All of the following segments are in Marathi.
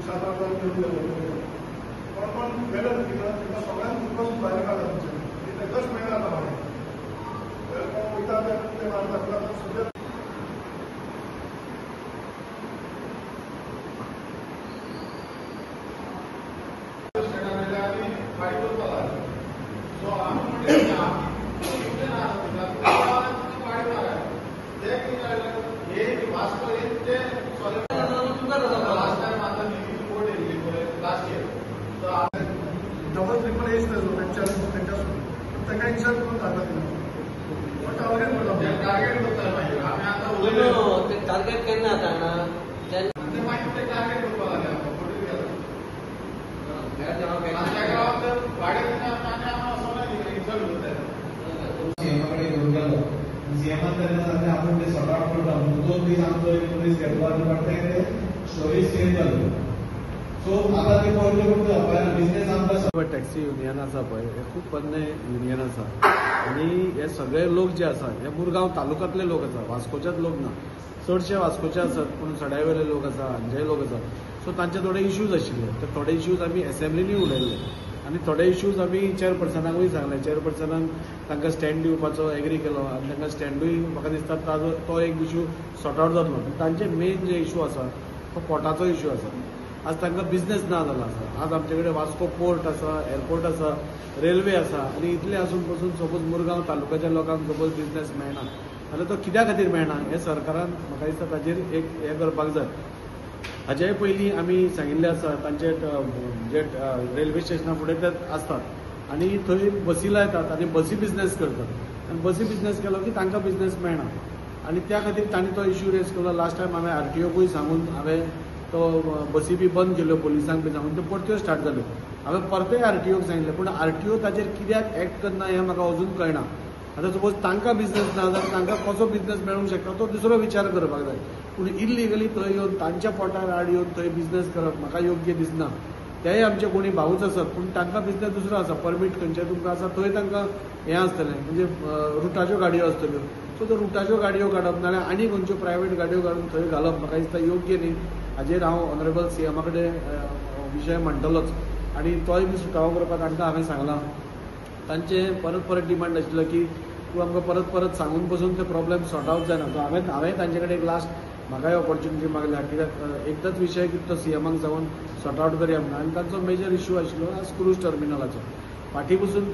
7,000 घेऊन गेलो पण गेलं तिथं सगळ्यांना दुःख भारी काढा तुमच्या कस मिळणार भारी ते माणसाला सध्या डबल ट्रिपल एज त्यांच्या काही विचार करून जातात टार्गेट केन्ना जाता सीएमान तेन्ना आपण ते सॉर्ट आउट करता 2 दीस आमचो पुलीस घेतलो पडटा स्टोरीज चेंज जालो सो आता ते पळयलें बिझनेस आमकां टॅक्सी युनियन आसा पळय हे खूब पोरणे युनियन आसा आनी हे सगळे लोक जे आसा हे मुरगांव तालुक्यांतले लोक आसा वास्कोच्याच लोक ना चडशे वास्कोचे आसात पूण सड्यावेले लोक आसा हांगेय लोक आसा सो तांचे थोडे इश्यूज आशिल्ले ते थोडे इश्यूज आमी असेंब्लीनी उलयल्ले आनी थोडे इश्यूज आमी चेअरपर्सनाकूय सांगले चेअरपर्सनान तांकां स्टँड दिवपाचो एग्री केलो आनी तांकां स्टँडूय म्हाका दिसता तो एक इश्यू सॉर्ट आउट जातलो तांचे मेन जे इश्यू आसा तो पोर्टाचो इश्यू आसा आज तांकां बिझनेस ना जालो आसा आज आमचे कडेन वास्को पोर्ट आसा एअरपोर्ट आसा रेल्वे आसा आनी इतले आसून पासून सपोज मुरगांव तालुक्याच्या लोकांक सपोज बिझनेस मेळना जाल्यार तो कित्या खातीर मेळना हे सरकारान म्हाका दिसता ताजेर एक हे करपाक जाय हाचे पयलीं आमी सांगिल्लें आसा तांचे जे रेल्वे स्टेशना फुडें ते आसतात आनी थंय बसी लायतात आनी बसी बिझनेस करतात आनी बसी बिझनेस केलो की तांकां बिझनेस मेळना आनी त्या खातीर तांणी तो इश्यू रेज केलो लास्ट टायम हांवें आरटीओकूय सांगून हांवें तो बसी बी बंद केल्यो पुलिसांक बी सांगून त्यो परत्यो स्टार्ट जाल्यो हांवें परतय आरटीओक सांगिल्लें पूण आरटीओ ताजेर कित्याक एक्ट करना हें म्हाका अजून कळना आतां सपोज तांकां बिझनेस ना जाल्यार तांकां कसो बिझनेस मेळूंक शकता तो दुसरो विचार करपाक जाय पूण इल्लिगली थंय येवन तांच्या पोटार आड येवन थंय बिझनेस करप म्हाका योग्य दिसना तेय आमचे कोणी भाऊच आसात पूण तांकां बिझनेस दुसरो आसा परमीट खंयचे तुमकां आसा थंय तांकां हें आसतलें म्हणजे रुटाच्यो गाडयो आसतल्यो सो त्यो रुटाच्यो गाडयो काडप नाल्यार आनी खंयच्यो प्रायवेट गाडयो काडून थंय घालप म्हाका दिसता योग्य न्ही हाजेर हांव ऑनरेबल सीएमा कडेन विशय म्हणटलोच आनी तोय बी सुटावो करपाक तांकां हांवें सांगलां तांचे परत परत डिमांड आशिल्लो की तूं आमकां परत परत सांगून पसून ते प्रॉब्लेम सॉर्ट आउट जायना सो हांवें तांचे कडेन एक लास्ट म्हाकाय ऑपॉर्च्युनिटी मागल्या कित्याक एकदाच विशय की तो सीएमाक जावन सॉर्ट आउट करया म्हणून आनी तांचो मेजर इश्यू आशिल्लो क्रूज टर्मिनलाचो फाटीं पसून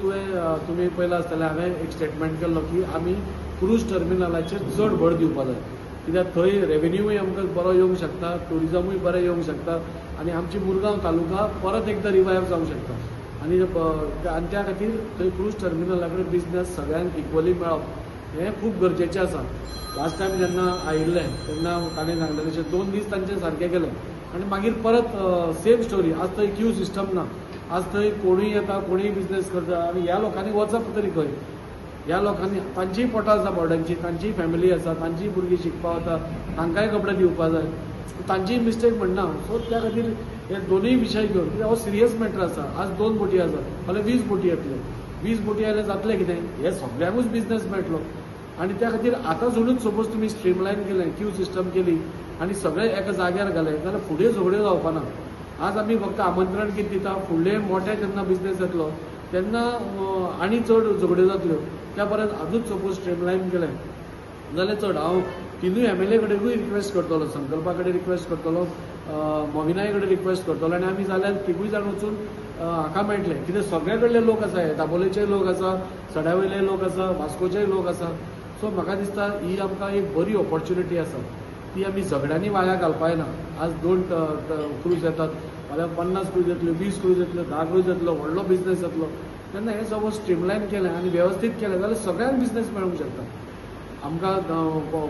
तुमी पळयलां आसतलें हांवें एक स्टेटमेंट केल्लो की आमी क्रूज टर्मिनलाचेर चड भर दिवपाक जाय कित्याक थंय रेवेन्यूय आमकां बरो येवंक शकता टुरिजमूय बरें येवंक शकता आनी आमची मुरगांव तालुका परत एकदां रिवायव जावंक शकता आनी त्या खातीर थंय क्रूज टर्मिनला कडेन बिझनेस सगळ्यांक इक्वली मेळप हें खूब गरजेचें आसा लास्ट टायम जेन्ना आयिल्ले तेन्ना ताणें सांगलें तशें 2 दीस तांचें सारकें केलें आनी मागीर परत सेम स्टोरी आज थंय क्यू सिस्टम ना आज थंय कोणूय येता कोणूय बिझनेस करता आनी ह्या लोकांनी वचप तरी खंय ह्या लोकांनी तांचीय पोटां आसा बोर्डांची तांचीय फॅमिली आसा तांचीय भुरगीं शिकपा वता तांकांय कपडे दिवपाक जाय तांचीय मिस्टेक म्हणना सो त्या खातीर हे दोनूय विशय घेवन कित्याक हो सिरियस मॅटर आसा आज 2 बोटी आसा फाल्यां 20 बोटी येतल्यो 20 बोटी आयल्यार जातलें कितें हे सगळ्यांकूच बिझनेस मेळटलो आनी त्या खातीर आतां सोडून सपोज तुमी स्ट्रीमलायन केलें क्यू सिस्टम केली आनी सगळे एका जाग्यार घाले जाल्यार फुडें झगड्यो जावपाना आज आमी फक्त आमंत्रण कितें दिता फुडले मोठे जेन्ना बिझनेस येतलो तेन्ना आनी चड झगड्यो जातल्यो त्या परस आजूच सपोज स्ट्रीमलायन केलें जाल्यार चड हांव तिनूय एमएलए कडेनूय रिक्वेस्ट करतलो संकल्पा कडेन रिक्वेस्ट करतलो मोविनाय कडेन रिक्वेस्ट करतलो आनी आमी जाल्यार तिगूय जाण वचून हाका मेळटले कित्याक सगळे कडले लोक आसा दाबोलेचे लोक आसा सड्यावयले लोक आसा वास्कोचेय लोक आसा सो म्हाका दिसता ही आमकां एक बरी ऑपॉर्च्युनिटी आसा ती आमी झगड्यांनी वाया घालपाक ना आज 2 क्रूज येतात फाल्यां 50 क्रूज येतल्यो 20 क्रूज येतल्यो 10 क्रूज येतलो व्हडलो बिझनेस जातलो तेन्ना हें सपोज स्ट्रीमलायन केलें आनी वेवस्थीत केलें जाल्यार सगळ्यांक बिझनेस मेळूंक शकता आमकां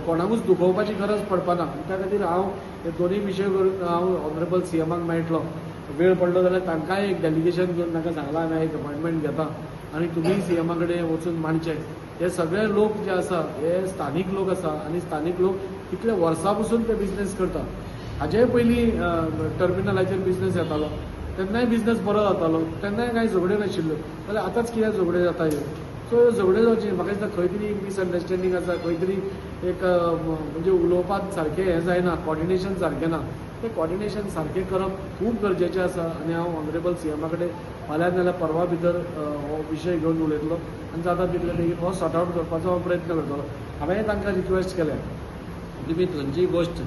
कोणाकूच दुखोवपाची गरज पडपाना त्या खातीर हांव हे दोनूय विशय करून हांव ऑनरेबल सीएमाक मेळटलो वेळ पडलो जाल्यार तांकांय एक डेलिगेशन घेवन तांकां सांगलां हांवें एक अपॉयंटमेंट घेता आनी तुमी सीएमा कडेन वचून मांडचे हे सगळे लोक जे आसा हे स्थानीक लोक आसा आनी स्थानीक लोक कितले वर्सां पसून ते बिझनेस करतात हाजेय पयलीं टर्मिनलाचेर बिझनेस येतालो तेन्नाय बिझनेस बरो जातालो तेन्नाय कांय झगड्यो नाशिल्ल्यो जाल्यार आतांच कित्याक झगड्यो जाता ह्यो सो झगड्यो जावची म्हाका दिसता खंय तरी मिसअंडरस्टँडींग आसा, खंय तरी एक म्हणजे उलोवपाक सारकें हें जायना, कॉर्डिनेशन सारकें ना. तें कॉर्डिनेशन सारकें करप खूब गरजेचें आसा आनी हांव ऑनरेबल सीएमा कडेन फाल्यां नाल्यार परवा भितर हो विशय घेवन उलयतलो आनी जाता तितले बेगीन हो सॉर्ट आवट करपाचो हांव प्रयत्न करतलो. हांवें तांकां रिक्वेस्ट केल्या तुमी खंयचीय गोश्ट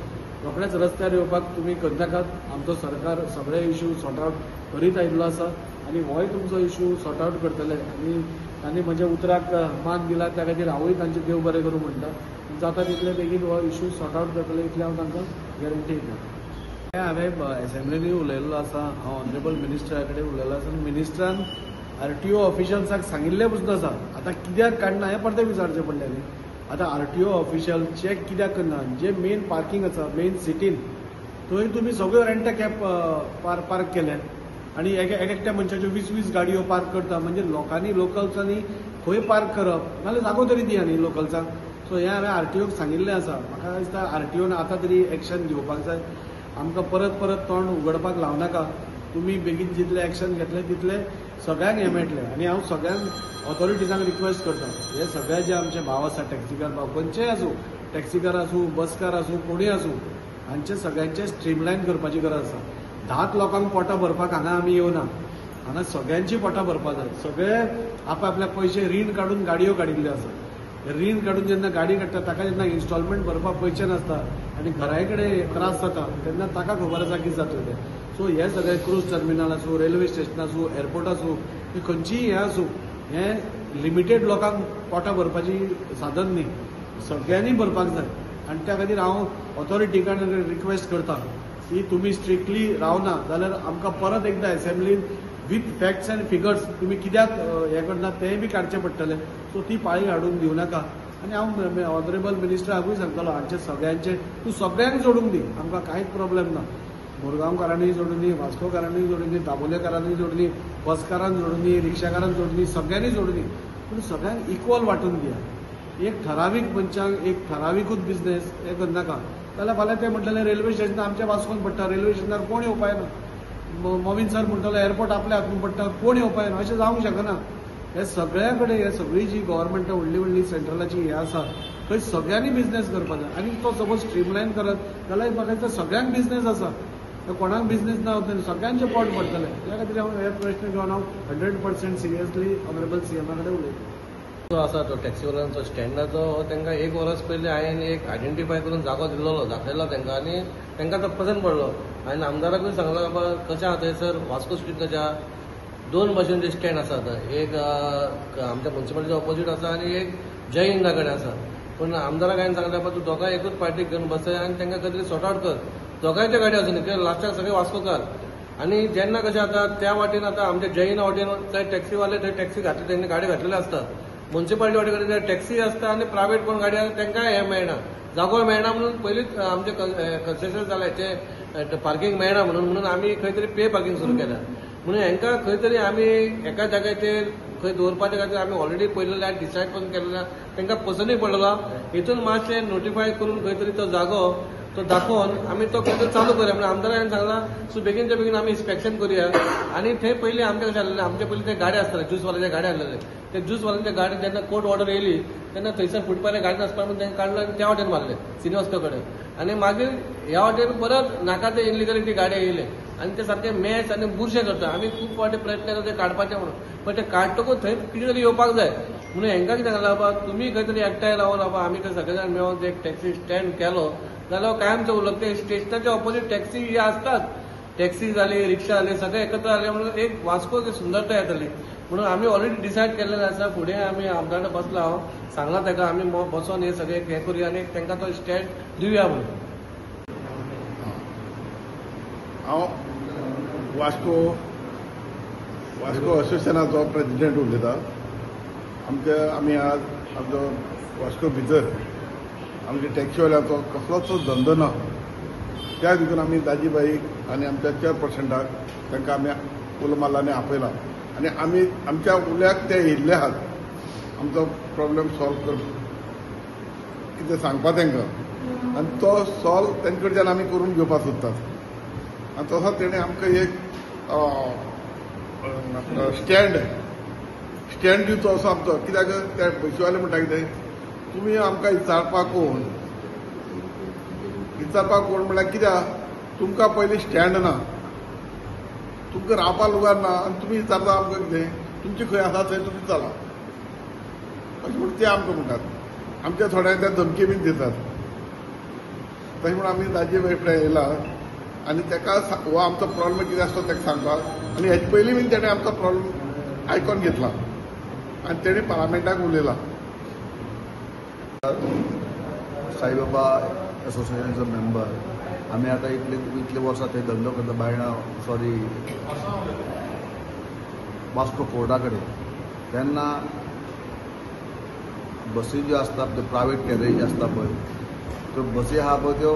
रोखडेच रस्त्यार येवपाक तुमी करनाकात. आमचो सरकार सगळे इश्यू सॉर्ट आवट करीत आयिल्लो आसा आनी होय तुमचो इश्यू सॉर्ट आवट करतले. आनी तांणी म्हज्या उतराक मान दिला त्या खातीर हांवूय तांचे देव बरें करूं म्हणटा. जाता तितले बेगीन हो इश्यू सॉर्ट आवट करतले इतलें हांव तांकां गॅरंटी दिता. हांवें एसेंब्लीनी उलयल्लो आसा, हांव ऑनरेबल मिनिस्टरा कडेन उलयल्लो आसा. मिनिस्टरान RTO ऑफिशल्साक सांगिल्लें पसून आसा. आतां कित्याक काडना हें परतें विचारचें पडलें न्ही. आतां RTO ऑफिशल चॅक कित्याक करना, जे मेन पार्किंग आसा मेन सिटीन थंय तुमी सगळ्यो रेंट कॅब पार्क केल्या आनी एकट्या मनशाच्यो 20-20 गाडयो पार्क करता. म्हणजे लोकांनी लोकल्सांनी खंय पार्क करप नाल्यार जागो तरी दिया न्ही लोकल्सांक. सो हें हांवें RTOक सांगिल्लें आसा. म्हाका दिसता RTOन आतां तरी एक्शन घेवपाक जाय. आमकां परत परत तोंड उगडपाक लावनाका. तुमी बेगीन जितलें एक्शन घेतलें तितलें सगळ्यांक हें मेळटलें. आनी हांव सगळ्यांक ऑथॉरिटीजांक रिक्वेस्ट करता, हे सगळे जे आमचे भाव आसा टॅक्सीकार भाव खंयचेय आसूं, टॅक्सीकार आसूं बसकार आसूं कोणूय आसूं, हांचे सगळ्यांचे स्ट्रीमलायन करपाची गरज आसा. 10 लोकांक पोटां भरपाक हांगा आमी येवना, हांगा सगळ्यांची पोटां भरपाक जाय. सगळे आपआपल्या पयशे रीण काडून गाडयो काडिल्ल्यो आसा. रीण काडून जेन्ना गाडी काडटा ताका जेन्ना इन्स्टॉलमेंट भरपाक पयशे नासता आनी घराय कडेन त्रास जाता तेन्ना ताका खबर आसा कितें जातलें तें. सो हे सगळे क्रूज टर्मिनल आसूं, रेल्वे स्टेशन आसूं, एअरपोर्ट आसूं, खंयचीय हें आसूं, हें लिमिटेड लोकांक पोटां भरपाची साधन न्ही, सगळ्यांनी भरपाक जाय. आनी त्या खातीर हांव ऑथॉरिटी कडेन रिक्वेस्ट करता की तुमी स्ट्रिक्टली रावना जाल्यार आमकां परत एकदां एसेंब्लीन विथ फॅक्ट्स अँड फिगर्स तुमी कित्याक हें करना तेंय बी काडचें पडटलें. सो ती पाळी हाडून दिवं नाका. आनी हांव ऑनरेबल मिनिस्टराकूय सांगतलो हांचे सगळ्यांचे तूं सगळ्यांक जोडूंक दी, आमकां कांयच प्रॉब्लेम ना. मुरगांवकारांनीय जोडून दी, वास्कोकारांनीय जोडून दी, दाबोलेकारांनीय जोडून दी, बसकारांक जोडून दी, रिक्षाकारांक जोडून दी, सगळ्यांनी जोडून दी. पूण सगळ्यांक इक्वल वांटून दिया. एक ठरावीक मनशांक एक ठराविकूच बिझनेस हें करनाका. जाल्यार फाल्यां ते म्हणटलें रेल्वे स्टेशन आमच्या वास्कोन पडटा, रेल्वे स्टेशनार कोण येवपाक येना. मोविन सर म्हणटलो एअरपोर्ट आपल्या हातून पडटा, कोण येवपाक येना. अशें जावंक शकना. हे सगळ्या कडेन हे सगळी जी गव्हर्मेंट व्हडली व्हडली सेंट्रलाची हे आसा थंय सगळ्यांनी बिझनेस करपाक जाय. आनी तो सपोज स्ट्रीमलायन करत जाल्यार म्हाका दिसता सगळ्यांक बिझनेस आसा, कोणाक बिझनेस ना सगळ्यांचे पोट पडटले. त्या खातीर हांव हे प्रश्न घेवन हांव 100% सिरियसली ऑनरेबल सीएमा कडेन उलयता. जो आसा तो टॅक्सीवाल्यांचो स्टँडाचो तांकां 1 वरस पयलीं हांवें एक आयडेंटिफाय करून जागो दिल्लो दाखयलो तांकां आनी तांकां तो पसंत पडलो. हांवें आमदाराकूय सांगलो बाबा कशें आहा थंयसर वास्को स्ट्रीट कशें आहा. 2 भाशेचे स्टँड आसात, एक आमच्या म्युन्सिपालिटीच्या ऑपोजीट आसा आनी एक जय हिंदा कडेन आसा. पूण आमदाराक हांवें सांगलें बाबा तूं दोगांय एकूच पार्टीक घेवन बसय आनी तांकां खंय तरी सॉर्ट आवट कर. दोगांयच्या गाडी आसूं न्ही कित्याक लास्टाक सगळे वास्कोकार. आनी जेन्ना कशें जाता त्या वाटेन आतां आमच्या जय हिंदा वाटेन थंय टॅक्सीवाले थंय टॅक्सी घातली तेंनी गाडी घातलेली आसता. म्युन्सिपालिटी वाटे कडेन टॅक्सी आसता आनी प्रायवेट कोण गाडी आसा तांकांय हें मेळना, जागो मेळना म्हणून पयलींच आमचे कन्सेशन जाल्याचे पार्किंग मेळना म्हणून आमी खंय तरी पे पार्किंग सुरू केल्या. म्हणून हांकां खंय तरी आमी एका जाग्याचेर खंय दवरपाच्या खातीर आमी ऑलरेडी पयलें डिसायड करून केलेला. तांकां पसंतूय पडलेलो. हितून मातशें नोटिफाय करून खंय तरी तो जागो तो दाखोवन आमी तो खंय तरी चालू करुया. म्हणून आमदारान सांगला सो बेगीनच्या बेगीन आमी इन्स्पेक्शन करुया. आनी थंय पयलीं आमचें कशें आसलेलें आमचे पयलीं ते गाडी आसताले ज्यूसवाल्याचे गाडी आसलेले. ते ज्यूसवाल्यांच्या गाडी जेन्ना कोर्ट ऑर्डर येयली तेन्ना थंयसर फुटपाथ्यार गाडी नासपा म्हणून तांकां काडलो आनी त्या वाटेन मारले सिनेवास्को कडेन. आनी मागीर ह्या वाटेन परत नाका ते इलिगलिटी गाडी येयले आनी ते सारके मॅच आनी बुरशे करता. आमी खूब फावटी प्रयत्न केलो ते काडपाचे म्हणून, पण ते काडटकूच थंय कितें तरी येवपाक जाय. म्हणून हांकां कितें सांगलां बाबा तुमी खंय तरी एकठांय रावन बाबा आमी खंय सगळे जाण मेळोन एक टॅक्सी स्टँड केलो जाल्यार कायमचो उरलो. ते स्टेशनाच्या ऑपोजीट टॅक्सी ही आसतात, टॅक्सी जाली रिक्षा जाली सगळे एकत्र जाले म्हणून एक वास्को सुंदरता येतली. म्हणून आमी ऑलरेडी डिसायड केलेलें आसा. फुडें आमी आमदारान बसला हांव सांगला ताका आमी बसोन हे सगळे हें करुया आनी तांकां तो स्टँड दिवया म्हणून. हांव वास्को असोसिएशनाचो प्रेसिडेंट उलयतां. आमी आज आमचो वास्को भितर आमच्या टॅक्सीवाल्याचो कसलोच धंदो ना. त्या देखून आमी दाजीबाईक आनी आमच्या चेअरपर्सनाक तांकां आमी उलमालांनी आपयला आनी आमी आमच्या उल्याक ते येयल्ले आहात आमचो प्रॉब्लेम सॉल्व कर कितें सांगपा तांकां आनी तो सॉल्व तांचे कडच्यान आमी करून घेवपाक सोदतात. आनी तसो तेणें आमकां एक स्टँड दिवचो असो आमचो. कित्याक ते बसीवाले म्हणटा कितें, तुमी आमकां विचारपाक कोण म्हळ्यार कित्याक तुमकां पयलीं स्टँड ना, तुमकां रावपा लुगार ना, आनी तुमी विचारता आमकां कितें, तुमची खंय आसा थंय तुमी चला अशें म्हणून ते आमकां म्हणटात. आमच्या थोड्यांक ते धमकी बीन दितात. तशें म्हणून आमी दाजी बाई कडेन येयला आनी ताका हो आमचो प्रॉब्लम कितें आसता ताका सांगपाक, आनी हेजे पयलीं बीन तेणें आमचो प्रॉब्लम आयकून घेतला आनी तेणें पार्लमेंटाक उलयला. साईबाबा एसोसिएशनचो मेंबर. आमी आतां इतले वर्सां थंय धंदो करता बायणा वास्को कोर्टा कडेन. तेन्ना बसी ज्यो आसता त्यो प्रायवेट कॅरेज आसता पळय, त्यो बसी आहा पळय त्यो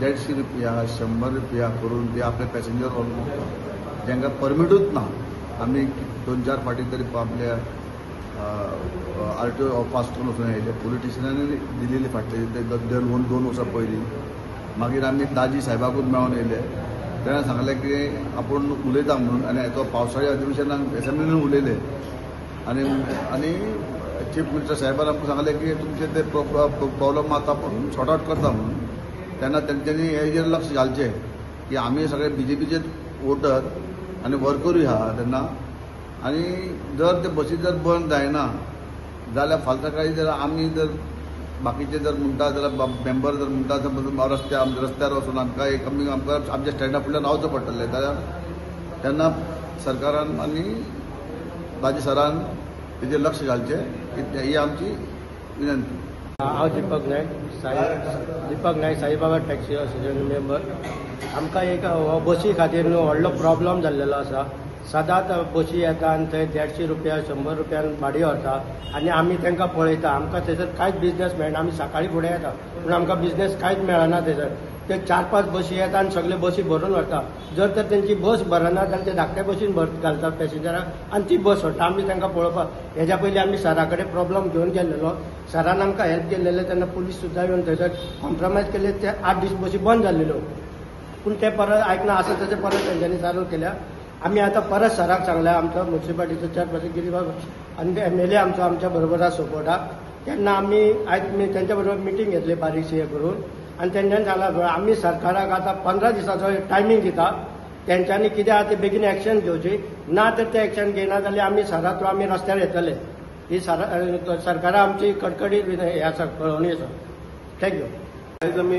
150 रुपया 100 रुपया करून ते आपले पॅसेंजर व्हरून तांकां परमिटूच ना. आमी 2-4 फाटी तरी आपल्या RTO वास्कोन वचून येयले. पोलिटिशनांनी दिलेली फाटले 2 वर्सां पयलीं. मागीर आमी दाजी साहेबाकूच मेळोन येयले. तेणें सांगलें की आपूण उलयता म्हणून, आनी हाचो पावसाळी अधिवेशनाक एसेंब्लीन उलयले. आनी चीफ मिनिस्टर साहेबान आमकां सांगलें की तुमचे ते प्रॉब्लम आतां आपूण सॉर्ट आवट करता म्हणून. तेन्ना तेंच्यांनी हेजेर लक्ष घालचें की आमी सगळे BJPचे वोटर आनी वर्करूय आहा तेन्ना. आनी जर ते बसी जर बंद जायना जाल्यार फाल्यां सकाळी जर आमी जर बाकीचे जर म्हणटा जाल्यार मेंबर जर म्हणटा जाल्यार रस्त्यार वचून आमकां आमच्या स्टँडा फुडल्यान रावचें पडटलें. जाल्यार तेन्ना सरकारान आनी दाजी सरान तेजेर लक्ष घालचें ही आमची विनंती. हांव दीपक नायक साईबाबा टॅक्सी असोसिएशन मेंबर. आमकां एक बसी खातीर न्हू व्हडलो प्रॉब्लम जाल्लेलो आसा. सदांच बसी येता आनी थंय 150 रुपया 100 रुपयान भाडी व्हरता आनी आमी तांकां पळयता. आमकां थंयसर कांयच बिझनेस मेळना. आमी सकाळीं फुडें येता पूण आमकां बिझनेस कांयच मेळना थंयसर. ते 4-5 बसी येता आनी सगळे बसी भरून व्हरता. जर तर तेंची बस भरना जाल्यार ते धाकट्या बसीन घालतात पॅसेंजराक आनी ती बस व्हरता. आमी तांकां पळोवपाक हेज्या पयलीं आमी सरा कडेन प्रॉब्लम घेवन गेल्लेलो. सरान आमकां हेल्प केल्लेले तेन्ना पुलीस सुद्दां येवन थंयसर कॉम्प्रमायज केले. ते 8 दीस बसी बंद जाल्लेल्यो पूण ते परत आयकना. असं तशें परत तेंच्यांनी चालू केल्या. आमी आतां परत सराक सांगल्या, आमचो म्युन्सिपाल्टीचो चेअरपर्सन गिरीबाब आनी MLA आमचो आमच्या बरोबर आसा सपोर्टाक. तेन्ना आमी आयज तेंच्या बरोबर मिटींग घेतली बारीकशी हे करून आनी तेंच्यांनी सांगलां आमी सरकाराक आतां 15 दिसाचो टायमींग दिता. तेंच्यांनी कितें आहा ते बेगीन एक्शन घेवची. ना तर ते एक्शन घेयना जाल्यार आमी सरा थ्रू आमी रस्त्यार येतले. ही सरकारा आमची कडकडीत हे आसा, कळवणी आसा. थँक्यू. आयज आमी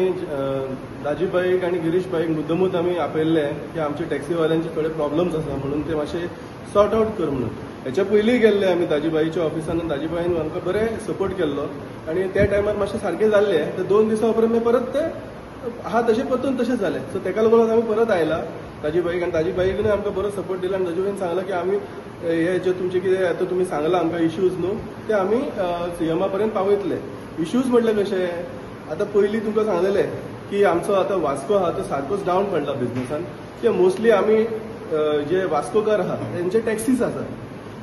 दाजीबाईक आनी गिरीशबाईक मुद्दमूच आमी आपयल्ले की आमचे टॅक्सीवाल्यांचे थोडे प्रॉब्लम्स आसा म्हणून ते मातशे सॉर्ट आवट कर म्हणून. हेच्या पयलीं गेल्ले आमी दाजीबाईच्या ऑफिसान. दाजीबाईन आमकां बरें सपोर्ट केल्लो आनी त्या टायमार मातशें सारकें जाल्लें. ते 2 दिसां उपरांत मागीर परत ते आहा तशें परतून तशें जालें. सो ताका लागून आमी परत आयला दाजीबाईक. आनी दाजीबाईकूय आमकां बरो सपोर्ट दिलो. आनी दाजीबाईन सांगलां की आमी हे जे तुमचे कितें आतां तुमी सांगलां आमकां इश्यूज न्हू ते आमी CM पर्यंत पावयतले. इश्यूज म्हटल्यार कशें, आतां पयलीं तुमकां सांगलेलें की आमचो आतां वास्को आहा तो सारकोच डावन पडला बिझनेसान. की मोस्टली आमी जे वास्कोकार आहा तेंचे टॅक्सीज आसात.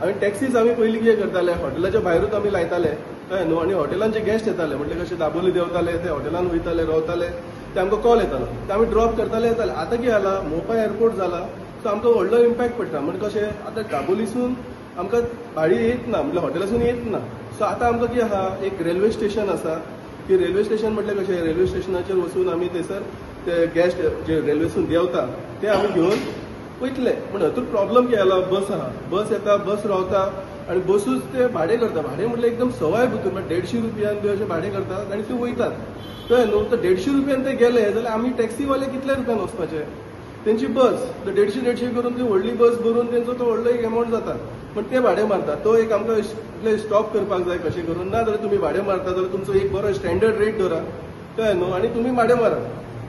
आनी टॅक्सीज आमी पयलीं कितें करताले, हॉटेलाच्या भायरूच आमी लायताले कळ्ळें न्हू. आनी हॉटेलान जे गेस्ट येताले म्हणजे कशे दाबोली देंवताले ते हॉटेलान वयताले रावताले ते आमकां कॉल येतालो ते आमी ड्रॉप करताले येताले. आतां कितें जाला, मोपा एअरपोर्ट जाला सो आमकां व्हडलो इम्पॅक्ट पडटा. म्हणजे कशें आतां दाबोलीसून आमकां भाडी येत ना म्हणजे हॉटेलासून येत ना. सो आतां आमकां कितें आहा, एक रेल्वे स्टेशन आसा की रेल्वे स्टेशन म्हटल्यार कशें रेल्वे स्टेशनाचेर वचून आमी थंयसर ते गेस्ट जे रेल्वेसून देंवता ते आमी घेवन वयतले. पूण हातूंत प्रॉब्लम कितें जाला, बस आहा, बस येता बस रावता आनी बसूच ते भाडें करता. भाडें म्हटल्यार एकदम सवाय भितर म्हणजे 150 रुपयान बी अशें भाडें करतात आनी ते वयतात कळ्ळें न्हू. तर 150 रुपयान ते गेले जाल्यार आमी टॅक्सीवाले कितल्या रुपयान वचपाचे. तेंची बस 150 करून ती व्हडली बस भरून तेंचो तो व्हडलो एक एमावंट जाता पण ते भाडें मारतात. तो एक आमकां स्टॉप करपाक जाय कशें करून. ना जाल्यार तुमी भाडें मारता जाल्यार तुमचो एक बरो स्टँडर्ड रेट धरा कळ्ळें न्हू आनी तुमी भाडें मारा.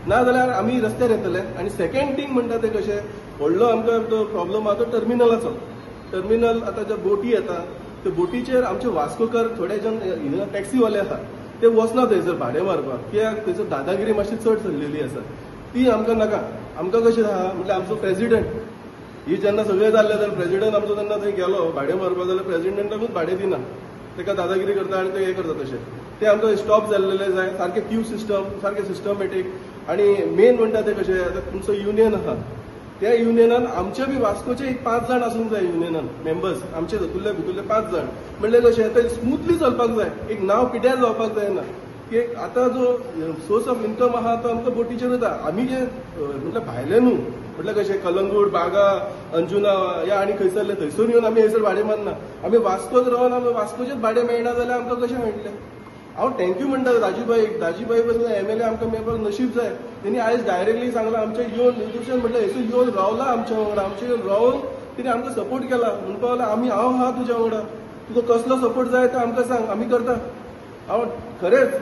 ना जाल्यार आमी रस्त्यार येतले. आनी सेकंड थिंग म्हणटा ते कशें, व्हडलो आमकां तो प्रॉब्लम आहा तो टर्मिनलाचो. टर्मिनल आतां ज्या बोटी येता त्या बोटीचेर आमचे वास्कोकार थोडे जण टॅक्सीवाले आहा ते वचना थंयसर भाडें मारपाक. कित्याक थंयसर दादागिरी मातशी चड चल्लेली आसा. ती आमकां नाका. आमकां कशें आहा म्हटल्यार आमचो प्रेसिडेंट ही जेन्ना सगळें जाल्लें जाल्यार प्रेसिडेंट आमचो तेन्ना थंय गेलो भाडें मारपाक जाल्यार प्रेसिडेंटाकूच भाडें दिना. ताका दादागिरी करता आनी ते हें करता तशें. ते आमकां स्टॉप जाल्लेले जाय. सारकें क्यू सिस्टम सारकें सिस्टमॅटीक. आनी मेन म्हणटा ते कशें, आतां तुमचो युनियन आहा त्या युनियनान आमचे बी वास्कोचे एक 5 जाण आसूंक जाय युनियनान मेंबर्स आमचे जातुल्ले भितुल्ले 5 जाण म्हणले कशें ते स्मुथली चलपाक जाय एक नांव पिड्यार जावपाक जायना की आतां जो सोर्स ऑफ इन्कम आहा तो आमकां बोटीचेर येता आमी जे म्हटल्यार भायले न्हू म्हटल्यार कशें कलंगूट बागा अंजुना या आनी खंयसरले थंयसून येवन आमी हयसर भाडें मारना आमी वास्कोच रावन आमी वास्कोचेच भाडें मेळना जाल्यार आमकां कशें मेळटलें हांव थँक्यू म्हणटा दाजीबाई पासून एमएलए आमकां मेळपाक नशीब जाय तेणी आयज डायरेक्टली सांगलां आमच्या येवन निदर्शन म्हटल्यार हयसर येवन रावला आमच्या वांगडा आमचे येवन रावन तिणें आमकां सपोर्ट केला म्हणपाक लागला आमी हांव आहा तुज्या वांगडा तुका कसलो सपोर्ट जाय तो आमकां सांग आमी करता हांव खरेंच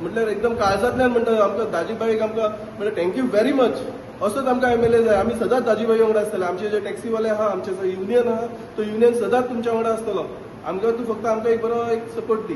म्हटल्यार एकदम काळजांतल्यान म्हणटा आमकां दाजीबाईक आमकां म्हटल्यार थँक्यू व्हेरी मच असोच आमकां एमएलए जाय आमी सदांच दाजीबाई वांगडा आसतले आमचे जे टॅक्सीवाले आहा आमचे युनियन आहा तो युनियन सदांच तुमच्या वांगडा आसतलो आमकां तूं फक्त आमकां एक बरो एक सपोर्ट दी